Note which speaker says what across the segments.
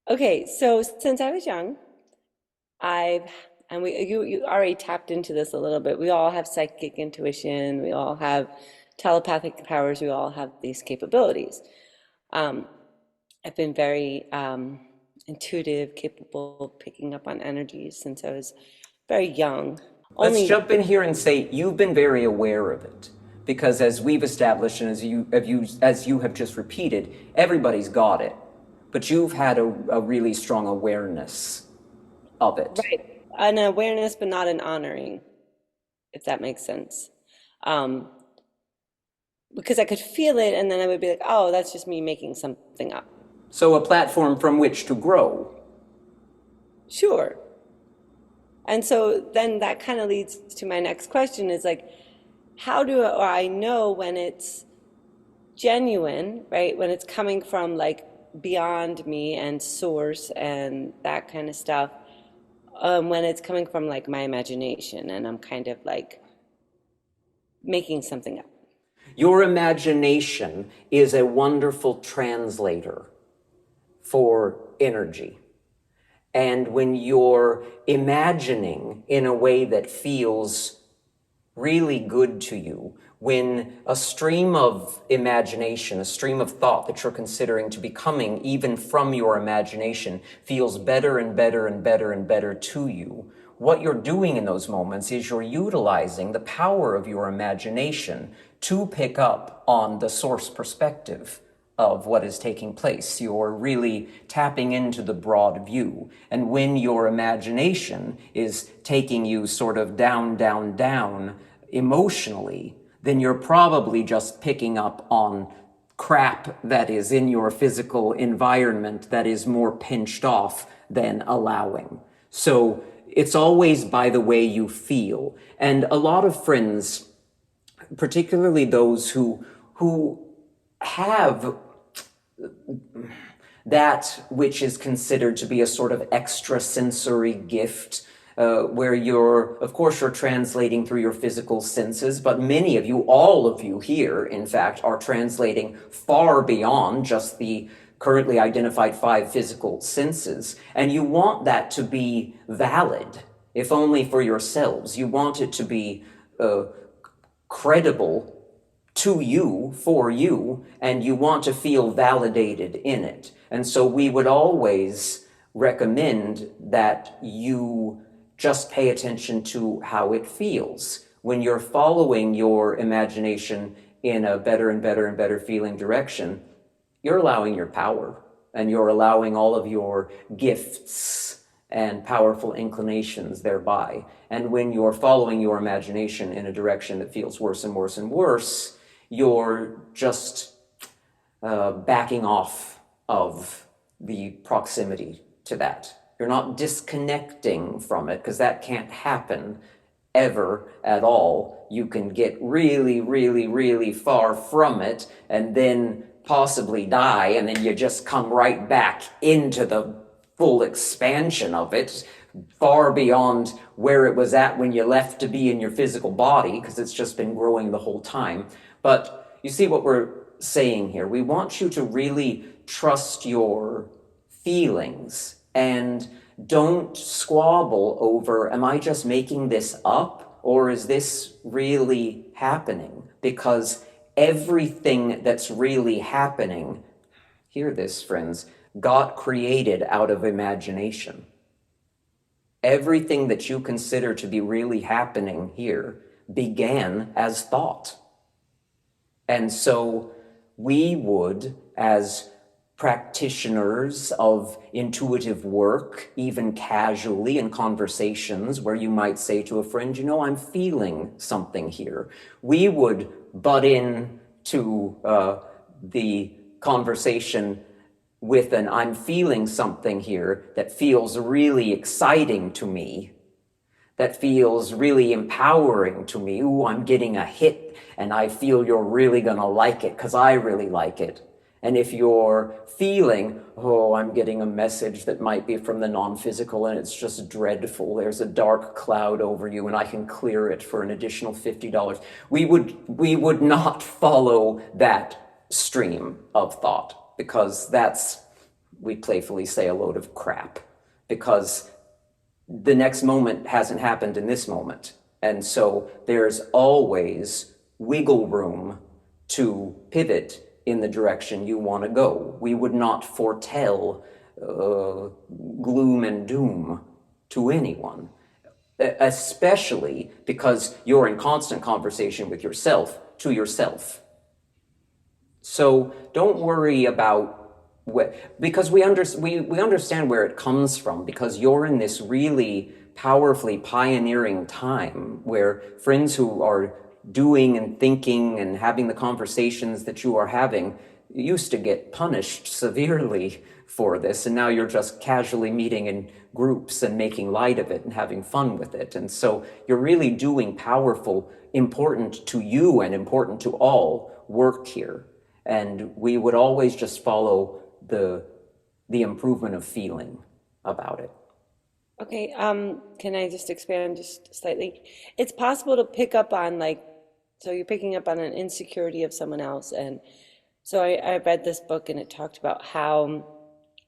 Speaker 1: Okay, so since I was young, I've and you already tapped into this a little bit. We all have psychic intuition, we all have telepathic powers, we all have these capabilities. Um, I've been very intuitive, capable of picking up on energies since I was very young.
Speaker 2: Let's
Speaker 1: Only
Speaker 2: jump in here and say you've been very aware of it. Because as we've established and as you have just repeated, everybody's got it. But you've had a really strong awareness of it.
Speaker 1: right, an awareness, but not an honoring, if that makes sense. Um, because I could feel it, and then I would be like, "Oh, that's just me making something up."
Speaker 2: So a platform from which to grow.
Speaker 1: Sure. And so then that kind of leads to my next question is like, how do I know when it's genuine, right? When it's coming from like beyond me and source and that kind of stuff, when it's coming from like my imagination and I'm kind of like making something up.
Speaker 2: Your imagination is a wonderful translator for energy. And when you're imagining in a way that feels really good to you, when a stream of imagination, a stream of thought that you're considering to be coming even from your imagination feels better and better and better and better to you, what you're doing in those moments is you're utilizing the power of your imagination to pick up on the source perspective of what is taking place. You're really tapping into the broad view. And when your imagination is taking you sort of down, down, down emotionally, then you're probably just picking up on crap that is in your physical environment that is more pinched off than allowing. So it's always by the way you feel. And a lot of friends, particularly those who have that which is considered to be a sort of extrasensory gift, where of course, you're translating through your physical senses, but many of you, all of you here, in fact, are translating far beyond just the currently identified five physical senses. And you want that to be valid, if only for yourselves. You want it to be credible to you, for you, and you want to feel validated in it. And so we would always recommend that you just pay attention to how it feels. When you're following your imagination in a better and better and better feeling direction, you're allowing your power and you're allowing all of your gifts and powerful inclinations thereby. And when you're following your imagination in a direction that feels worse and worse and worse, you're just backing off of the proximity to that. You're not disconnecting from it, because that can't happen ever at all. You can get really, really, really far from it and then possibly die, and then you just come right back into the full expansion of it, far beyond where it was at when you left to be in your physical body, because it's just been growing the whole time. But you see what we're saying here. We want you to really trust your feelings and don't squabble over, am I just making this up or is this really happening? Because everything that's really happening, hear this, friends, got created out of imagination. Everything that you consider to be really happening here began as thought. And so we would, as practitioners of intuitive work, even casually in conversations where you might say to a friend, you know, I'm feeling something here. We would butt in to the conversation with an I'm feeling something here that feels really exciting to me, that feels really empowering to me. Ooh, I'm getting a hit and I feel you're really gonna like it because I really like it. And if you're feeling, oh, I'm getting a message that might be from the non-physical and it's just dreadful, there's a dark cloud over you and I can clear it for an additional $50, we would not follow that stream of thought, because that's we playfully say, a load of crap, because the next moment hasn't happened in this moment. And so there's always wiggle room to pivot in the direction you want to go. We would not foretell gloom and doom to anyone, especially because you're in constant conversation with yourself, to yourself. So don't worry about because we understand where it comes from, because you're in this really powerfully pioneering time where friends who are doing and thinking and having the conversations that you are having used to get punished severely for this, and now you're just casually meeting in groups and making light of it and having fun with it. And so you're really doing powerful, important to you and important to all work here. And we would always just follow the improvement of feeling about it.
Speaker 1: Okay, can I just expand just slightly? It's possible to pick up on like, so you're picking up on an insecurity of someone else. And so I read this book and it talked about how,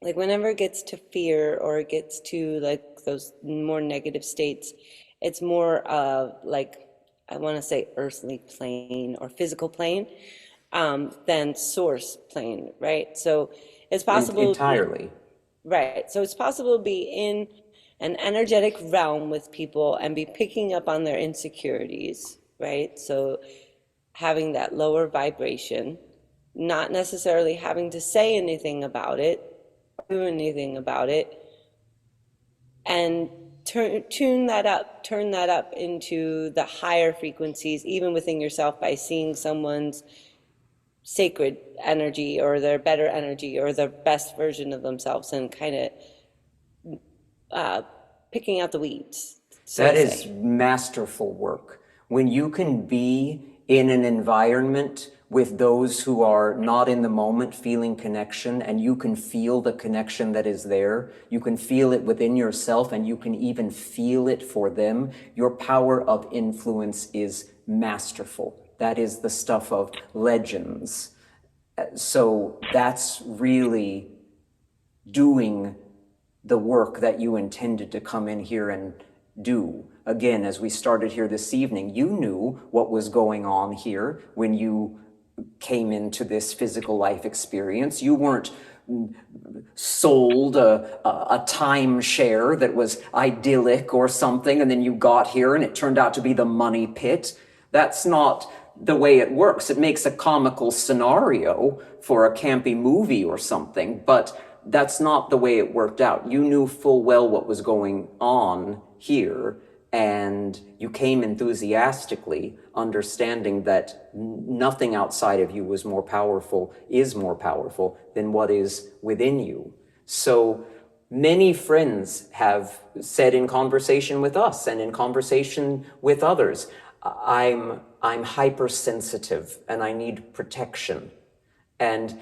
Speaker 1: like, whenever it gets to fear or it gets to like those more negative states, it's more of like, I want to say earthly plane or physical plane, than source plane, right? So it's possible to be,
Speaker 2: Entirely.
Speaker 1: right. So it's possible to be in an energetic realm with people and be picking up on their insecurities, right? So having that lower vibration, not necessarily having to say anything about it, do anything about it, and turn that up into the higher frequencies, even within yourself, by seeing someone's sacred energy or their better energy or their best version of themselves, and kind of uh, picking out the weeds, so
Speaker 2: That
Speaker 1: to
Speaker 2: is
Speaker 1: say.
Speaker 2: masterful work. When you can be in an environment with those who are not in the moment feeling connection, and you can feel the connection that is there, you can feel it within yourself, and you can even feel it for them, your power of influence is masterful. That is the stuff of legends. So that's really doing the work that you intended to come in here and do. Again, as we started here this evening, you knew what was going on here when you came into this physical life experience. You weren't sold a timeshare that was idyllic or something, and then you got here and it turned out to be the money pit. That's not the way it works. It makes a comical scenario for a campy movie or something, but that's not the way it worked out. You knew full well what was going on here, and you came enthusiastically, understanding that nothing outside of you is more powerful than what is within you. So many friends have said in conversation with us and in conversation with others, I'm hypersensitive and I need protection. And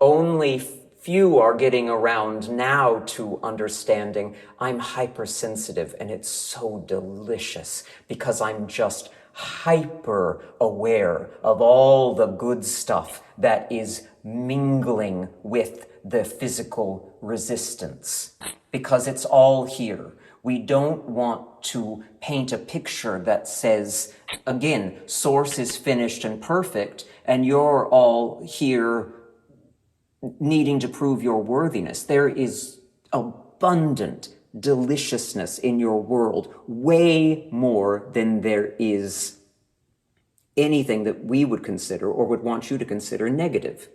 Speaker 2: only few are getting around now to understanding I'm hypersensitive, and it's so delicious because I'm just hyper aware of all the good stuff that is mingling with the physical resistance, because it's all here. We don't want to paint a picture that says, again, source is finished and perfect, and you're all here needing to prove your worthiness. There is abundant deliciousness in your world, way more than there is anything that we would consider or would want you to consider negative.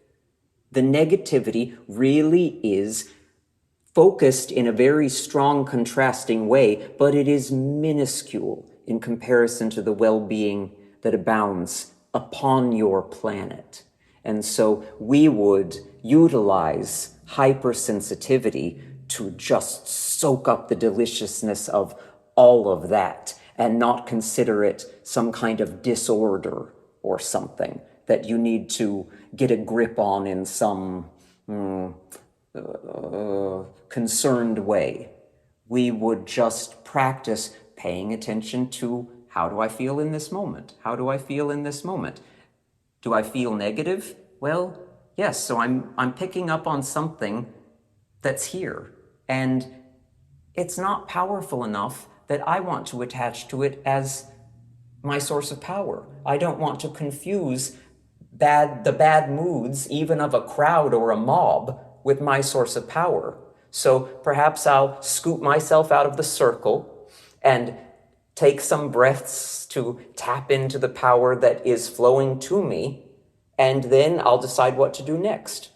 Speaker 2: The negativity really is focused in a very strong contrasting way, but it is minuscule in comparison to the well-being that abounds upon your planet. And so we would utilize hypersensitivity to just soak up the deliciousness of all of that and not consider it some kind of disorder or something that you need to get a grip on in some concerned way. We would just practice paying attention to, how do I feel in this moment? How do I feel in this moment? Do I feel negative? Well, yes, so I'm picking up on something that's here. And it's not powerful enough that I want to attach to it as my source of power. I don't want to confuse the bad moods, even of a crowd or a mob, with my source of power. So perhaps I'll scoop myself out of the circle and take some breaths to tap into the power that is flowing to me, and then I'll decide what to do next.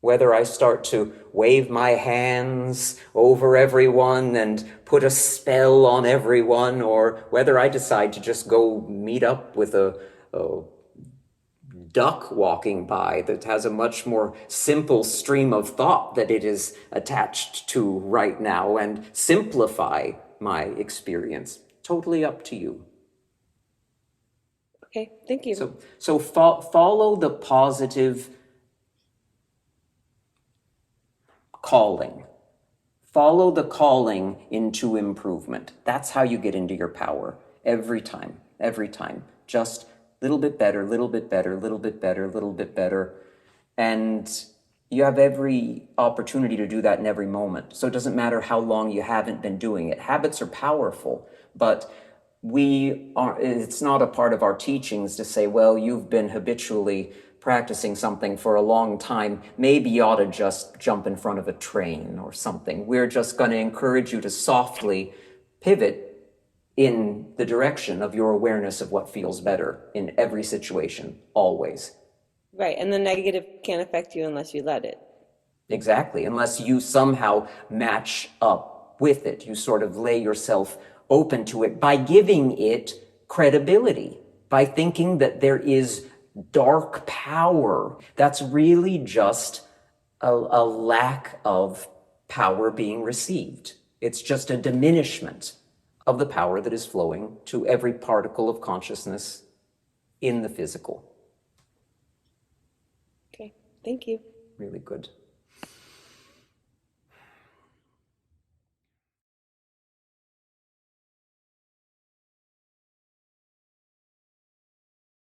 Speaker 2: Whether I start to wave my hands over everyone and put a spell on everyone, or whether I decide to just go meet up with a duck walking by that has a much more simple stream of thought that it is attached to right now and simplify my experience. Totally up to you.
Speaker 1: Okay, thank you.
Speaker 2: So follow the positive calling. Follow the calling into improvement. That's how you get into your power every time, every time. Just little bit better, little bit better, little bit better, little bit better. And you have every opportunity to do that in every moment. So it doesn't matter how long you haven't been doing it. Habits are powerful, but it's not a part of our teachings to say, well, you've been habitually practicing something for a long time, maybe you ought to just jump in front of a train or something. We're just going to encourage you to softly pivot in the direction of your awareness of what feels better in every situation, always.
Speaker 1: Right, and the negative can't affect you unless you let it.
Speaker 2: Exactly, unless you somehow match up with it. You sort of lay yourself open to it by giving it credibility, by thinking that there is dark power. That's really just a lack of power being received. It's just a diminishment of the power that is flowing to every particle of consciousness in the physical.
Speaker 1: Okay, thank you.
Speaker 2: Really good.